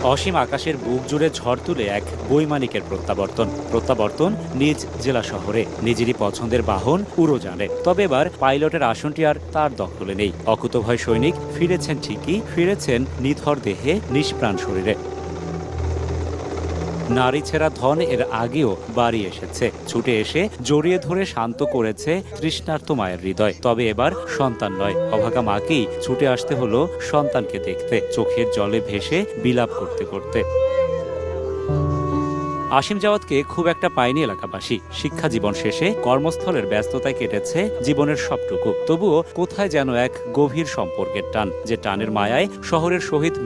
অসীম আকাশের বুক জুড়ে ঝড় তুলে এক বৈমানিকের প্রত্যাবর্তন নিজ জেলা শহরে, নিজেরই পছন্দের বাহন উড়োজানে। তবে এবার পাইলটের আসনটি আর তার দখলে নেই। অকুতোভয় সৈনিক ফিরেছেন ঠিকই, ফিরেছেন নিথর দেহে, নিষ্প্রাণ শরীরে। নারী ছেঁড়া ধন এর আগেও বাড়ি এসেছে, ছুটে এসে জড়িয়ে ধরে শান্ত করেছে তৃষ্ণার্ত মায়ের হৃদয়। তবে এবার সন্তান নয়, অভাগা মাকেই ছুটে আসতে হলো সন্তানকে দেখতে, চোখের জলে ভেসে বিলাপ করতে করতে। আসিম জাওয়াদকে খুব একটা পায়নি এলাকাবাসী। শিক্ষা জীবন শেষে কর্মস্থলের ব্যস্ততায় কেটেছে জীবনের সবটুকু। তবুও কোথায় যেন এক গভীর সম্পর্কের টান, যে টানের মায়ায় শহরের শহীদ